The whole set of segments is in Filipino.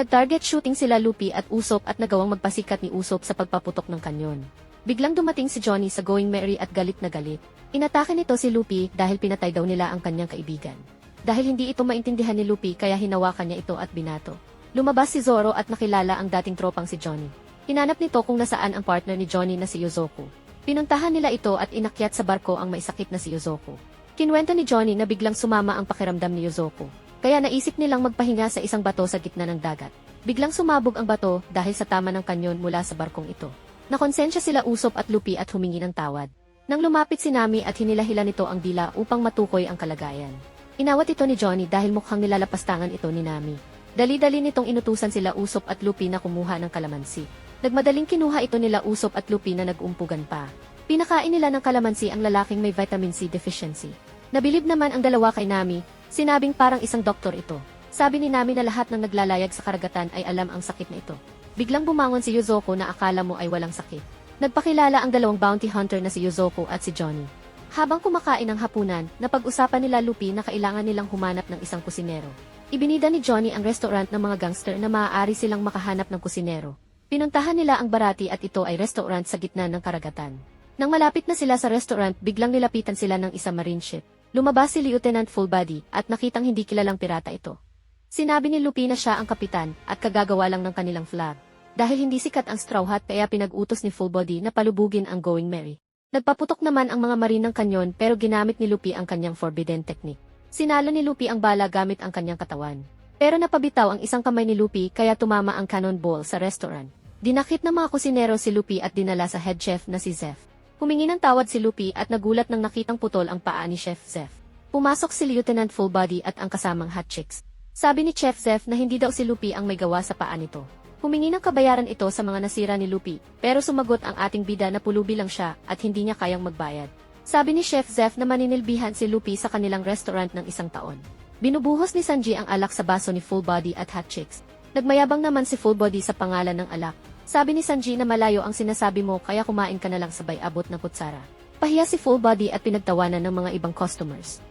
Nag-target shooting sila Lupi at Usop at nagawang magpasikat ni Usop sa pagpaputok ng kanyon. Biglang dumating si Johnny sa Going Merry at galit na galit. Inatake nito si Lupi dahil pinatay daw nila ang kanyang kaibigan. Dahil hindi ito maintindihan ni Lupi kaya hinawakan niya ito at binato. Lumabas si Zoro at nakilala ang dating tropang si Johnny. Hinanap nito kung nasaan ang partner ni Johnny na si Yozoku. Pinuntahan nila ito at inakyat sa barko ang maisakit na si Yozoku. Kinwento ni Johnny na biglang sumama ang pakiramdam ni Yozoku. Kaya naisip nilang magpahinga sa isang bato sa gitna ng dagat. Biglang sumabog ang bato dahil sa tama ng kanyon mula sa barkong ito. Nakonsensya sila Usop at Lupi at humingi ng tawad. Nang lumapit si Nami at hinilahila nito ang dila upang matukoy ang kalagayan. Inawat ito ni Johnny dahil mukhang nilalapastangan ito ni Nami. Dali-dali nitong inutusan sila Usop at Lupi na kumuha ng kalamansi. Nagmadaling kinuha ito nila Usop at Lupi na nag-umpugan pa. Pinakain nila ng kalamansi ang lalaking may vitamin C deficiency. Nabilib naman ang dalawa kay Nami, sinabing parang isang doktor ito. Sabi ni Nami na lahat ng naglalayag sa karagatan ay alam ang sakit na ito. Biglang bumangon si Yozoku na akala mo ay walang sakit. Nagpakilala ang dalawang bounty hunter na si Yozoku at si Johnny. Habang kumakain ng hapunan, napag-usapan nila Lupi na kailangan nilang humanap ng isang kusinero. Ibinida ni Johnny ang restaurant ng mga gangster na maaari silang makahanap ng kusinero. Pinuntahan nila ang Barati at ito ay restaurant sa gitna ng karagatan. Nang malapit na sila sa restaurant, biglang nilapitan sila ng isang marine ship. Lumabas si Lieutenant Fullbody at nakitang hindi kilalang pirata ito. Sinabi ni Lupi na siya ang kapitan at kagagawa lang ng kanilang flag. Dahil hindi sikat ang Straw Hat kaya pinag-utos ni Fullbody na palubugin ang Going Merry. Nagpaputok naman ang mga marine ng kanyon pero ginamit ni Lupi ang kanyang forbidden technique. Sinalo ni Lupi ang bala gamit ang kanyang katawan. Pero napabitaw ang isang kamay ni Lupi kaya tumama ang cannonball sa restaurant. Dinakip ng mga kusinero si Lupi at dinala sa head chef na si Zeph. Humingi ng tawad si Lupi at nagulat nang nakitang putol ang paa ni Chef Zeph. Pumasok si Lieutenant Fullbody at ang kasamang hot chicks. Sabi ni Chef Zeph na hindi daw si Lupi ang may gawa sa paa nito. Humingi ng kabayaran ito sa mga nasira ni Lupi, pero sumagot ang ating bida na pulubi lang siya at hindi niya kayang magbayad. Sabi ni Chef Zeph na maninilbihan si Lupi sa kanilang restaurant ng 1 taon. Binubuhos ni Sanji ang alak sa baso ni Fullbody at hot chicks. Nagmayabang naman si Fullbody sa pangalan ng alak. Sabi ni Sanji na malayo ang sinasabi mo kaya kumain ka na lang sabay abot ng kutsara. Pahiya si Fullbody at pinagtawanan ng mga ibang customers.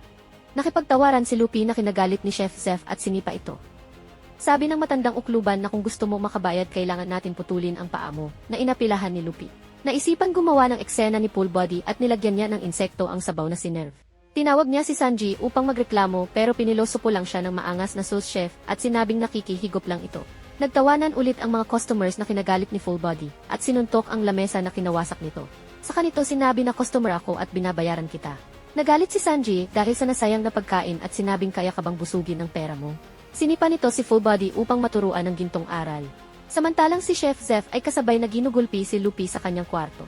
Nakipagtawaran si Lupi na kinagalit ni Chef Zeph at sinipa ito. Sabi ng matandang ukluban na kung gusto mo makabayad kailangan natin putulin ang paa mo, na inapilahan ni Lupi. Naisipan gumawa ng eksena ni Fullbody at nilagyan niya ng insekto ang sabaw na si Nerve. Tinawag niya si Sanji upang magreklamo pero pinilosopo lang siya ng maangas na sous chef at sinabing nakikihigop lang ito. Nagtawanan ulit ang mga customers na kinagalit ni Fullbody at sinuntok ang lamesa na kinawasak nito. Sa kanito sinabi na customer ako at binabayaran kita. Nagalit si Sanji dahil sa nasayang na pagkain at sinabing kaya ka bang busugin ang pera mo. Sinipa nito si Fullbody upang maturuan ng gintong aral. Samantalang si Chef Zeph ay kasabay na ginugulpi si Lupi sa kanyang kwarto.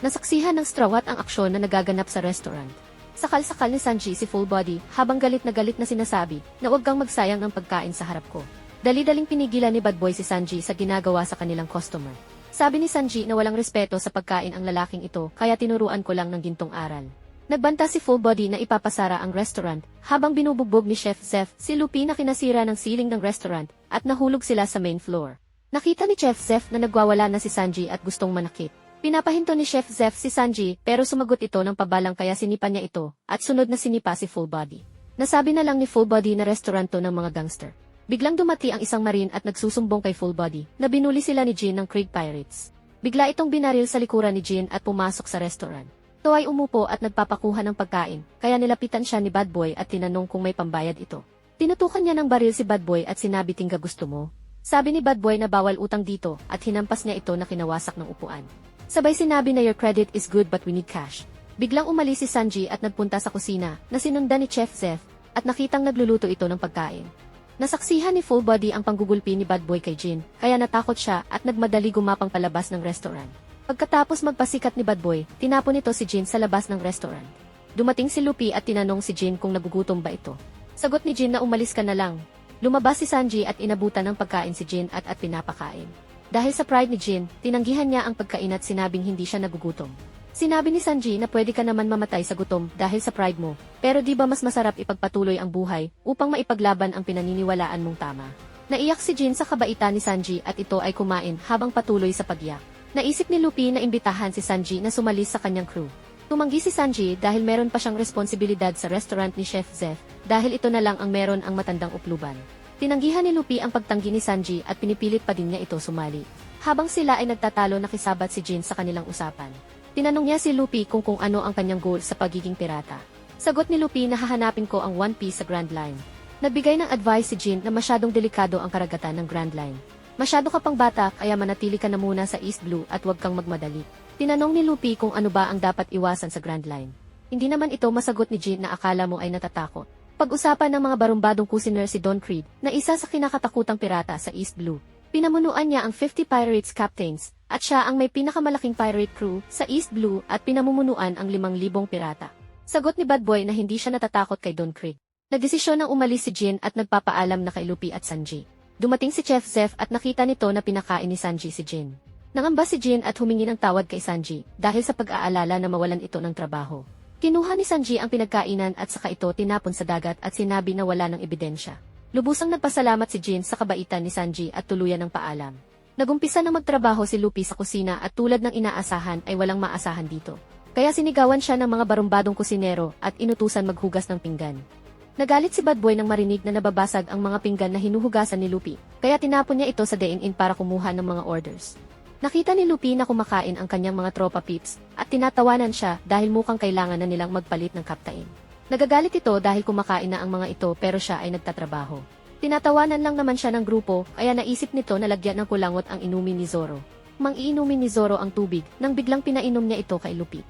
Nasaksihan ng Straw Hat ang aksyon na nagaganap sa restaurant. Sakal-sakal ni Sanji si Fullbody habang galit na sinasabi na huwag kang magsayang ng pagkain sa harap ko. Dali-daling pinigilan ni Bad Boy si Sanji sa ginagawa sa kanilang customer. Sabi ni Sanji na walang respeto sa pagkain ang lalaking ito kaya tinuruan ko lang ng gintong aral. Nagbanta si Fullbody na ipapasara ang restaurant habang binubugbog ni Chef Zeph si Lupi na kinasira ng ceiling ng restaurant at nahulog sila sa main floor. Nakita ni Chef Zeph na nagwawala na si Sanji at gustong manakit. Pinapahinto ni Chef Zeph si Sanji pero sumagot ito ng pabalang kaya sinipa niya ito at sunod na sinipa si Fullbody. Nasabi na lang ni Fullbody na restaurant to ng mga gangster. Biglang dumati ang isang marine at nagsusumbong kay Fullbody na binuli sila ni Jin ng Krieg Pirates. Bigla itong binaril sa likuran ni Jin at pumasok sa restaurant. Ito ay umupo at nagpapakuha ng pagkain, kaya nilapitan siya ni Bad Boy at tinanong kung may pambayad ito. Tinutukan niya ng baril si Bad Boy at sinabi tingga gusto mo. Sabi ni Bad Boy na bawal utang dito at hinampas niya ito na kinawasak ng upuan. Sabay sinabi na your credit is good but we need cash. Biglang umalis si Sanji at nagpunta sa kusina na sinundan ni Chef Zeph at nakitang nagluluto ito ng pagkain. Nasaksihan ni Fullbody ang panggugulpi ni Bad Boy kay Jin, kaya natakot siya at nagmadali gumapang palabas ng restaurant. Pagkatapos magpasikat ni Bad Boy, tinapon nito si Jin sa labas ng restaurant. Dumating si Lupi at tinanong si Jin kung nagugutom ba ito. Sagot ni Jin na umalis ka na lang. Lumabas si Sanji at inabutan ng pagkain si Jin at pinapakain. Dahil sa pride ni Jin, tinanggihan niya ang pagkain at sinabing hindi siya nagugutom. Sinabi ni Sanji na pwede ka naman mamatay sa gutom dahil sa pride mo, pero di ba mas masarap ipagpatuloy ang buhay upang maipaglaban ang pinaniniwalaan mong tama. Naiyak si Jin sa kabaitan ni Sanji at ito ay kumain habang patuloy sa pagyak. Naisip ni Lupi na imbitahan si Sanji na sumali sa kanyang crew. Tumanggi si Sanji dahil meron pa siyang responsibilidad sa restaurant ni Chef Zeph, dahil ito na lang ang meron ang matandang ukluban. Tinanggihan ni Luffy ang pagtanggi ni Sanji at pinipilit pa din niya ito sumali. Habang sila ay nagtatalo, nakisabat si Jin sa kanilang usapan. Tinanong niya si Luffy kung ano ang kanyang goal sa pagiging pirata. Sagot ni Luffy na hahanapin ko ang One Piece sa Grand Line. Nagbigay ng advice si Jin na masyadong delikado ang karagatan ng Grand Line. Masyado ka pang bata kaya manatili ka na muna sa East Blue at huwag kang magmadali. Tinanong ni Luffy kung ano ba ang dapat iwasan sa Grand Line. Hindi naman ito masagot ni Jin na akala mo ay natatakot. Pag-usapan ng mga barumbadong kusinero si Don Krieg na isa sa kinakatakutang pirata sa East Blue. Pinamunuan niya ang 50 pirates captains at siya ang may pinakamalaking pirate crew sa East Blue at pinamumunuan ang 5,000 pirata. Sagot ni Bad Boy na hindi siya natatakot kay Don Krieg. Nagdesisyon ng umalis si Jin at nagpapaalam na kay Luffy at Sanji. Dumating si Chef Zef at nakita nito na pinakain ni Sanji si Jin. Nangamba si Jin at humingi ng tawad kay Sanji dahil sa pag-aalala na mawalan ito ng trabaho. Kinuha ni Sanji ang pinagkainan at saka ito tinapon sa dagat at sinabi na wala ng ebidensya. Lubusang nagpasalamat si Jin sa kabaitan ni Sanji at tuluyan ng paalam. Nagumpisa na magtrabaho si Luffy sa kusina at tulad ng inaasahan ay walang maasahan dito. Kaya sinigawan siya ng mga barumbadong kusinero at inutusan maghugas ng pinggan. Nagalit si Bad Boy nang marinig na nababasag ang mga pinggan na hinuhugasan ni Luffy, kaya tinapon niya ito sa daing-in para kumuha ng mga orders. Nakita ni Luffy na kumakain ang kanyang mga tropa peeps at tinatawanan siya dahil mukhang kailangan na nilang magpalit ng kaptain. Nagagalit ito dahil kumakain na ang mga ito pero siya ay nagtatrabaho. Tinatawanan lang naman siya ng grupo kaya naisip nito na lagyan ng kulangot ang inumin ni Zoro. Mang-iinumin ni Zoro ang tubig nang biglang pinainom niya ito kay Luffy.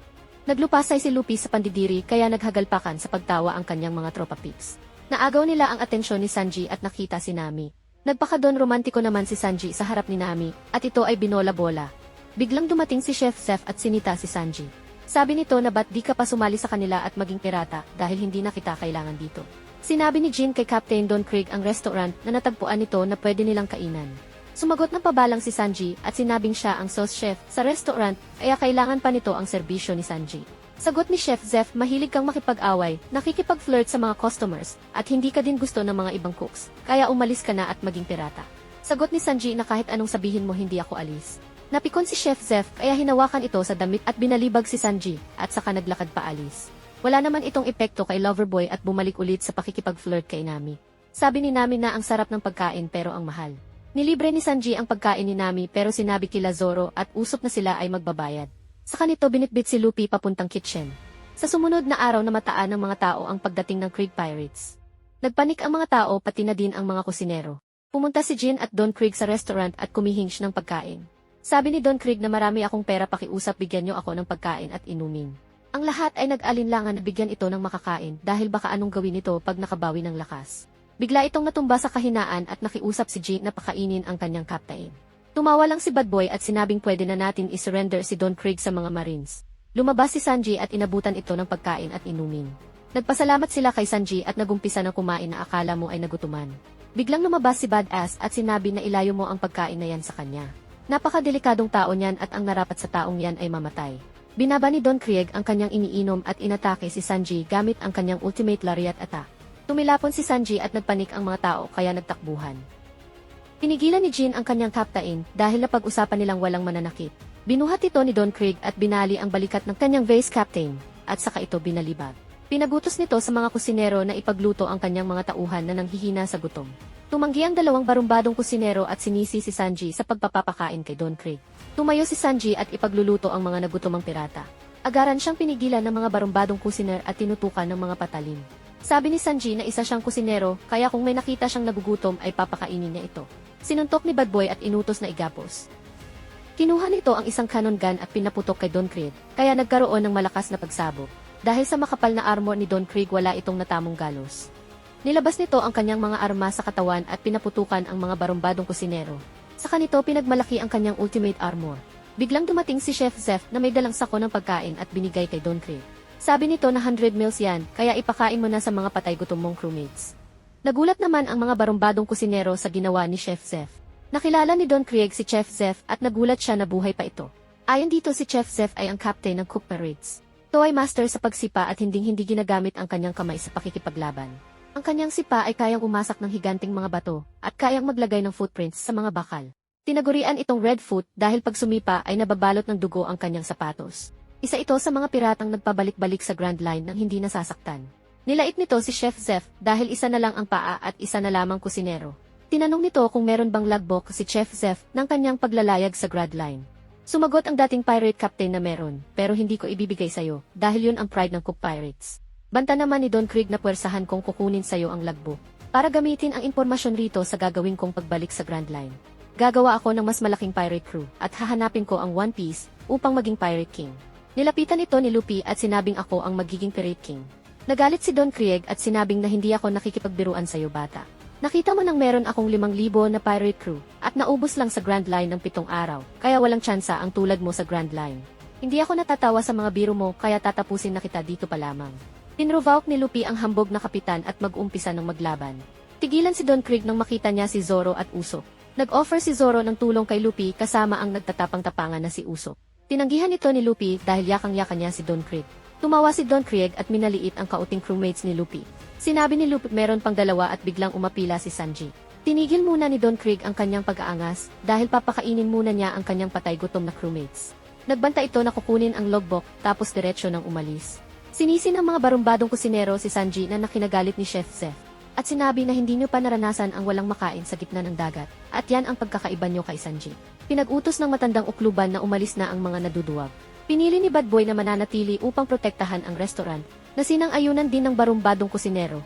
Naglupasay si Luffy sa pandidiri kaya naghagalpakan sa pagtawa ang kanyang mga tropa peeps. Naagaw nila ang atensyon ni Sanji at nakita si Nami. Nagpakadon romantiko naman si Sanji sa harap ni Nami at ito ay binola-bola. Biglang dumating si Chef Zef at sinita si Sanji. Sabi nito na ba't di ka pa sumali sa kanila at maging pirata dahil hindi na kita kailangan dito. Sinabi ni Jin kay Captain Don Krieg ang restaurant na natagpuan nito na pwede nilang kainan. Sumagot ng pabalang si Sanji at sinabing siya ang sauce chef sa restaurant kaya kailangan pa nito ang serbisyo ni Sanji. Sagot ni Chef Zef, mahilig kang makipag-away, nakikipag-flirt sa mga customers, at hindi ka din gusto ng mga ibang cooks, kaya umalis ka na at maging pirata. Sagot ni Sanji na kahit anong sabihin mo hindi ako alis. Napikon si Chef Zef kaya hinawakan ito sa damit at binalibag si Sanji, at saka naglakad pa alis. Wala naman itong epekto kay Loverboy at bumalik ulit sa pakikipag-flirt kay Nami. Sabi ni Nami na ang sarap ng pagkain pero ang mahal. Nilibre ni Sanji ang pagkain ni Nami pero sinabi kila Zoro at usap na sila ay magbabayad. Sa kanito binitbit si Luffy papuntang kitchen. Sa sumunod na araw na mataan ng mga tao ang pagdating ng Krieg Pirates. Nagpanik ang mga tao pati na din ang mga kusinero. Pumunta si Jin at Don Krieg sa restaurant at kumihingi ng pagkain. Sabi ni Don Krieg na marami akong pera, pakiusap bigyan niyo ako ng pagkain at inumin. Ang lahat ay nag-alinlangan na bigyan ito ng makakain dahil baka anong gawin nito pag nakabawi ng lakas. Bigla itong natumba sa kahinaan at nakiusap si Jin na pakainin ang kanyang captain. Tumawa lang si Bad Boy at sinabing pwede na natin isurrender si Don Krieg sa mga Marines. Lumabas si Sanji at inabutan ito ng pagkain at inumin. Nagpasalamat sila kay Sanji at nagumpisa ng kumain na akala mo ay nagutuman. Biglang lumabas si Badass at sinabi na ilayo mo ang pagkain na yan sa kanya. Napakadelikadong tao niyan at ang narapat sa taong yan ay mamatay. Binaba ni Don Krieg ang kanyang iniinom at inatake si Sanji gamit ang kanyang ultimate lariat attack. Tumilapon si Sanji at nagpanik ang mga tao kaya nagtakbuhan. Pinigilan ni Jin ang kanyang captain dahil napag-usapan nilang walang mananakit. Binuhat ito ni Don Krieg at binali ang balikat ng kanyang vice captain at saka ito binalibag. Pinagutos nito sa mga kusinero na ipagluto ang kanyang mga tauhan na nanghihina sa gutom. Tumanggi ang dalawang barumbadong kusinero at sinisi si Sanji sa pagpapapakain kay Don Krieg. Tumayo si Sanji at ipagluluto ang mga nagutomang pirata. Agaran siyang pinigilan ng mga barumbadong kusiner at tinutukan ng mga patalim. Sabi ni Sanji na isa siyang kusinero kaya kung may nakita siyang nagugutom ay papakainin niya ito. Sinuntok ni Bad Boy at inutos na igapos. Kinuha nito ang isang cannon gun at pinaputok kay Don Krieg, kaya nagkaroon ng malakas na pagsabog. Dahil sa makapal na armor ni Don Krieg wala itong natamong galos. Nilabas nito ang kanyang mga arma sa katawan at pinaputukan ang mga barumbadong kusinero. Sa kanito pinagmalaki ang kanyang ultimate armor. Biglang dumating si Chef Zef na may dalang sako ng pagkain at binigay kay Don Krieg. Sabi nito na 100 meals yan, kaya ipakain mo na sa mga patay gutom mong crewmates. Nagulat naman ang mga barumbadong kusinero sa ginawa ni Chef Zef. Nakilala ni Don Krieg si Chef Zef at nagulat siya na buhay pa ito. Ayon dito si Chef Zef ay ang captain ng Cook Parades. Ito ay master sa pagsipa at hindi ginagamit ang kanyang kamay sa pakikipaglaban. Ang kanyang sipa ay kayang umasak ng higanting mga bato at kayang maglagay ng footprints sa mga bakal. Tinagurian itong Red Foot dahil pag sumipa ay nababalot ng dugo ang kanyang sapatos. Isa ito sa mga piratang nagpabalik-balik sa Grand Line nang hindi nasasaktan. Nilait nito si Chef Zef dahil isa na lang ang paa at isa na lamang kusinero. Tinanong nito kung meron bang logbook si Chef Zeph ng kanyang paglalayag sa Grand Line. Sumagot ang dating pirate captain na meron, pero hindi ko ibibigay sa'yo, dahil yun ang pride ng Cook Pirates. Banta naman ni Don Krieg na puwersahan kong kukunin sa'yo ang logbook, para gamitin ang impormasyon rito sa gagawin kong pagbalik sa Grand Line. Gagawa ako ng mas malaking pirate crew, at hahanapin ko ang One Piece, upang maging Pirate King. Nilapitan ito ni Luffy at sinabing ako ang magiging Pirate King. Nagalit si Don Krieg at sinabing na hindi ako nakikipagbiruan sa'yo bata. Nakita mo nang meron akong 5,000 na pirate crew, at naubos lang sa Grand Line ng 7 araw, kaya walang tsansa ang tulad mo sa Grand Line. Hindi ako natatawa sa mga biro mo kaya tatapusin na kita dito pa lamang. Pinrovoke ni Luffy ang hambog na kapitan at mag-umpisa ng maglaban. Tigilan si Don Krieg nang makita niya si Zoro at Usopp. Nag-offer si Zoro ng tulong kay Luffy kasama ang nagtatapang-tapangan na si Usopp. Tinanggihan ito ni Luffy dahil yakang-yaka niya si Don Krieg. Tumawa si Don Krieg at minaliit ang kauting crewmates ni Luffy. Sinabi ni Luffy meron pang 2 at biglang umapila si Sanji. Tinigil muna ni Don Krieg ang kanyang pag-aangas dahil papakainin muna niya ang kanyang patay-gutom na crewmates. Nagbanta ito na kukunin ang logbook tapos diretsyo nang umalis. Sinisi ng mga barumbadong kusinero si Sanji na nakinagalit ni Chef Zeph. At sinabi na hindi nyo pa naranasan ang walang makain sa gitna ng dagat, at yan ang pagkakaiba nyo kay Sanji. Pinag-utos ng matandang ukluban na umalis na ang mga naduduwag. Pinili ni Bad Boy na mananatili upang protektahan ang restaurant, na sinang-ayunan din ng barumbadong kusinero.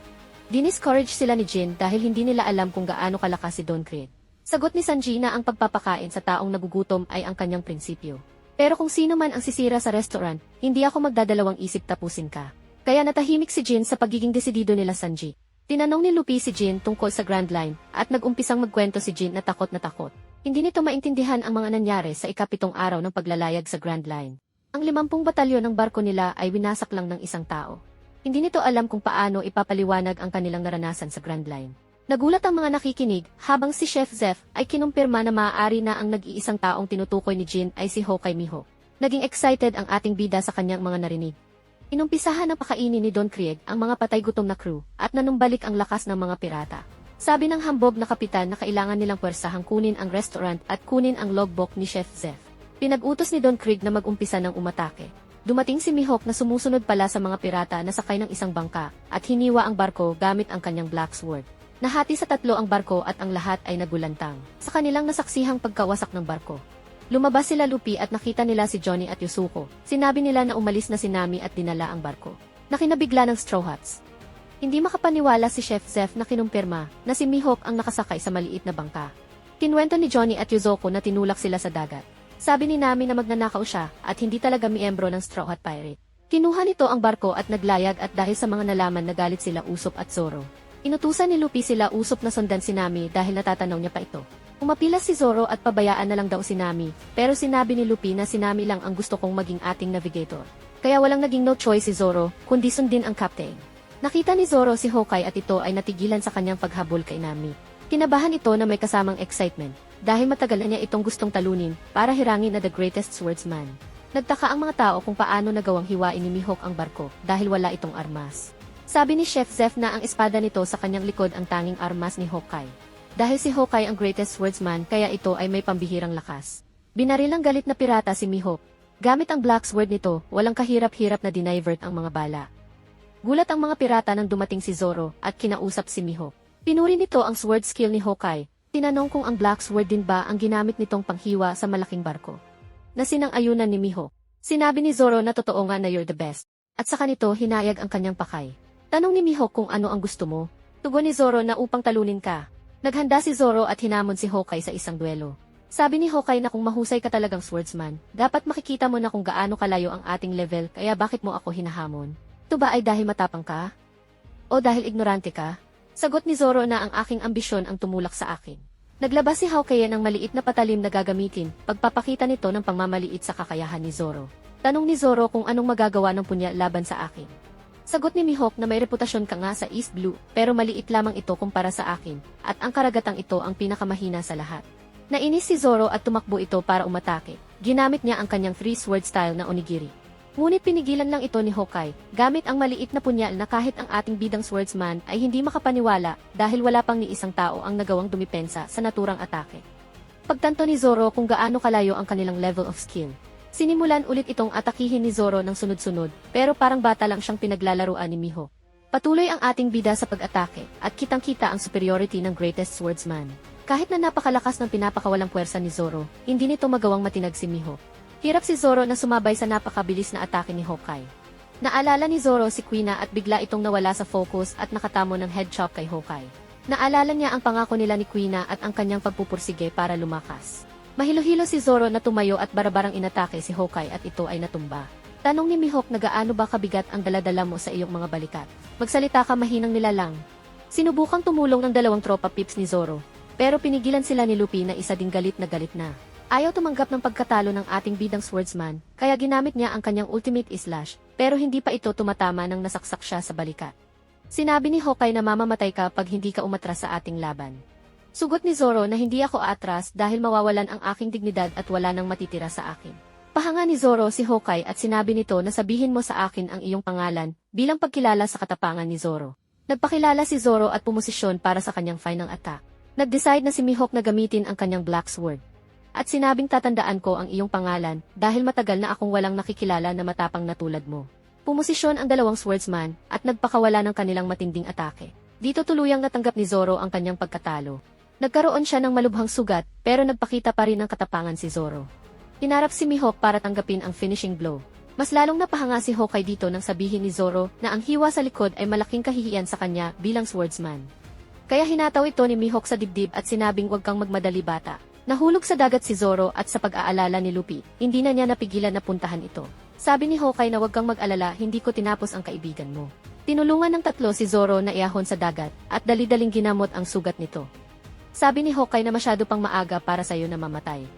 Diniscourage sila ni Jin dahil hindi nila alam kung gaano kalakas si Don Krieg. Sagot ni Sanji na ang pagpapakain sa taong nagugutom ay ang kanyang prinsipyo. Pero kung sino man ang sisira sa restaurant, hindi ako magdadalawang isip tapusin ka. Kaya natahimik si Jin sa pagiging desidido nila Sanji. Tinanong ni Luffy si Jin tungkol sa Grand Line, at nag-umpisang magkwento si Jin na takot na takot. Hindi nito maintindihan ang mga nangyari sa ika-7 araw ng paglalayag sa Grand Line. Ang 50 batalyon ng barko nila ay winasak lang ng isang tao. Hindi nito alam kung paano ipapaliwanag ang kanilang naranasan sa Grand Line. Nagulat ang mga nakikinig, habang si Chef Zeph ay kinumpirma na maaari na ang nag-iisang taong tinutukoy ni Jin ay si Hokage Mihawk. Naging excited ang ating bida sa kanyang mga narinig. Inumpisahan na pakainin ni Don Krieg ang mga patay-gutom na crew, at nanumbalik ang lakas ng mga pirata. Sabi ng hambog na kapitan na kailangan nilang puwersahang kunin ang restaurant at kunin ang logbook ni Chef Zeph. Pinag-utos ni Don Krieg na mag-umpisa ng umatake. Dumating si Mihawk na sumusunod pala sa mga pirata na sakay ng isang bangka, at hiniwa ang barko gamit ang kanyang Black Sword. Nahati sa 3 ang barko at ang lahat ay nagulantang sa kanilang nasaksihang pagkawasak ng barko. Lumabas sila Luffy at nakita nila si Johnny at Yusuko. Sinabi nila na umalis na si Nami at dinala ang barko. Nakinabigla ng Straw Hats. Hindi makapaniwala si Chef Zeph na kinumpirma na si Mihawk ang nakasakay sa maliit na bangka. Kinwento ni Johnny at Yusuko na tinulak sila sa dagat. Sabi ni Nami na magnanakaw siya at hindi talaga miyembro ng Straw Hat Pirate. Kinuha nito ang barko at naglayag, at dahil sa mga nalaman nagalit sila Usopp at Zoro. Inutusan ni Luffy sila Usopp na sundan si Nami dahil natatanaw niya pa ito. Umapila si Zoro at pabayaan na lang daw si Nami, pero sinabi ni Luffy na si Nami lang ang gusto kong maging ating navigator. Kaya walang naging no choice si Zoro, kundi sundin ang captain. Nakita ni Zoro si Hokage at ito ay natigilan sa kanyang paghabol kay Nami. Kinabahan ito na may kasamang excitement, dahil matagal na niya itong gustong talunin para hirangin na the greatest swordsman. Nagtaka ang mga tao kung paano nagawang hiwain ni Mihawk ang barko dahil wala itong armas. Sabi ni Chef Zeph na ang espada nito sa kanyang likod ang tanging armas ni Hokage. Dahil si Hokage ang greatest swordsman kaya ito ay may pambihirang lakas. Binaril ng galit na pirata si Mihawk. Gamit ang black sword nito, walang kahirap-hirap na dinivert ang mga bala. Gulat ang mga pirata nang dumating si Zoro at kinausap si Mihawk. Pinuri nito ang sword skill ni Hokage. Tinanong kung ang black sword din ba ang ginamit nitong panghiwa sa malaking barko. Nasinang-ayunan ni Mihawk. Sinabi ni Zoro na totoo nga na you're the best. At saka nito hinayag ang kanyang pakay. Tanong ni Mihawk kung ano ang gusto mo. Tugon ni Zoro na upang talunin ka. Naghanda si Zoro at hinamon si Hokage sa isang duelo. Sabi ni Hokage na kung mahusay ka talagang swordsman, dapat makikita mo na kung gaano kalayo ang ating level, kaya bakit mo ako hinahamon? Ito ba ay dahil matapang ka? O dahil ignorante ka? Sagot ni Zoro na ang aking ambisyon ang tumulak sa akin. Naglabas si Hokage ng maliit na patalim na gagamitin, pagpapakita nito ng pangmamaliit sa kakayahan ni Zoro. Tanong ni Zoro kung anong magagawa ng punya laban sa akin. Sagot ni Mihawk na may reputasyon ka nga sa East Blue, pero maliit lamang ito kumpara sa akin, at ang karagatang ito ang pinakamahina sa lahat. Nainis si Zoro at tumakbo ito para umatake. Ginamit niya ang kanyang free sword style na onigiri. Ngunit pinigilan lang ito ni Hokage, gamit ang maliit na punyal na kahit ang ating bidang swordsman ay hindi makapaniwala dahil wala pang ni isang tao ang nagawang dumipensa sa naturang atake. Pagtanto ni Zoro kung gaano kalayo ang kanilang level of skill. Sinimulan ulit itong atakihin ni Zoro ng sunod-sunod, pero parang bata lang siyang pinaglalaruan ni Mihawk. Patuloy ang ating bida sa pag-atake, at kitang-kita ang superiority ng greatest swordsman. Kahit na napakalakas ng pinapakawalang puwersa ni Zoro, hindi nito magawang matinag si Mihawk. Hirap si Zoro na sumabay sa napakabilis na atake ni Hawkeye. Naalala ni Zoro si Kuina at bigla itong nawala sa focus at nakatamo ng head chop kay Hawkeye. Naalala niya ang pangako nila ni Kuina at ang kanyang pagpupursige para lumakas. Mahilo-hilo si Zoro na tumayo at barabarang inatake si Hawkeye at ito ay natumba. Tanong ni Mihawk na gaano ba kabigat ang daladala mo sa iyong mga balikat? Magsalita ka mahinang nilalang. Sinubukang tumulong ng dalawang tropa pips ni Zoro, pero pinigilan sila ni Luffy na isa ding galit na. Ayaw tumanggap ng pagkatalo ng ating bidang swordsman, kaya ginamit niya ang kanyang ultimate slash, pero hindi pa ito tumatama nang nasaksak siya sa balikat. Sinabi ni Hawkeye na mamamatay ka pag hindi ka umatras sa ating laban. Sugot ni Zoro na hindi ako atras dahil mawawalan ang aking dignidad at wala nang matitira sa akin. Pahanga ni Zoro si Hawkeye at sinabi nito na sabihin mo sa akin ang iyong pangalan bilang pagkilala sa katapangan ni Zoro. Nagpakilala si Zoro at pumosisyon para sa kanyang final attack. Nag-decide na si Mihawk na gamitin ang kanyang Black Sword. At sinabing tatandaan ko ang iyong pangalan dahil matagal na akong walang nakikilala na matapang na tulad mo. Pumosisyon ang dalawang swordsman at nagpakawala ng kanilang matinding atake. Dito tuluyang natanggap ni Zoro ang kanyang pagkatalo. Nagkaroon siya ng malubhang sugat pero nagpakita pa rin ng katapangan si Zoro. Hinarap si Mihawk para tanggapin ang finishing blow. Mas lalong napahanga si Hawkeye dito nang sabihin ni Zoro na ang hiwa sa likod ay malaking kahihiyan sa kanya bilang swordsman. Kaya hinataw ito ni Mihawk sa dibdib at sinabing huwag kang magmadali bata. Nahulog sa dagat si Zoro at sa pag-aalala ni Luffy, hindi na niya napigilan na puntahan ito. Sabi ni Hawkeye na huwag kang mag-alala, hindi ko tinapos ang kaibigan mo. Tinulungan ng tatlo si Zoro na iahon sa dagat at dali-daling ginamot ang sugat nito. Sabi ni Hawkeye na masyado pang maaga para sa'yo na mamatay.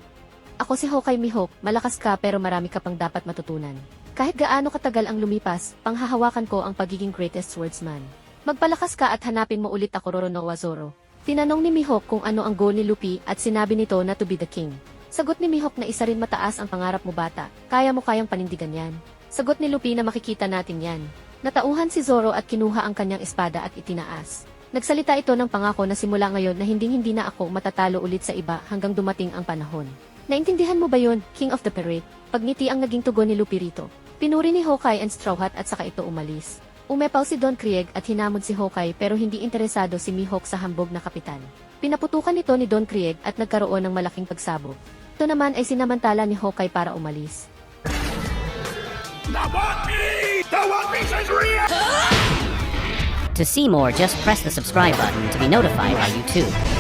Ako si Hawkeye Mihawk, malakas ka pero marami ka pang dapat matutunan. Kahit gaano katagal ang lumipas, panghahawakan ko ang pagiging greatest swordsman. Magpalakas ka at hanapin mo ulit ako Roronoa Zoro. Tinanong ni Mihawk kung ano ang goal ni Luffy at sinabi nito na to be the king. Sagot ni Mihawk na isa rin mataas ang pangarap mo bata, kaya mo kayang panindigan yan. Sagot ni Luffy na makikita natin yan. Natauhan si Zoro at kinuha ang kanyang espada at itinaas. Nagsalita ito ng pangako na simula ngayon na hindi na ako matatalo ulit sa iba hanggang dumating ang panahon. Naintindihan mo ba yun, King of the Parade? Pagngiti ang naging tugon ni Luffy rito. Pinuri ni Hawkeye and Straw Hat at saka ito umalis. Umepaw si Don Krieg at hinamon si Hawkeye pero hindi interesado si Mihawk sa hambog na kapitan. Pinaputukan ito ni Don Krieg at nagkaroon ng malaking pagsabog. Ito naman ay sinamantala ni Hawkeye para umalis. The One Piece is real! To see more, just press the subscribe button to be notified by YouTube.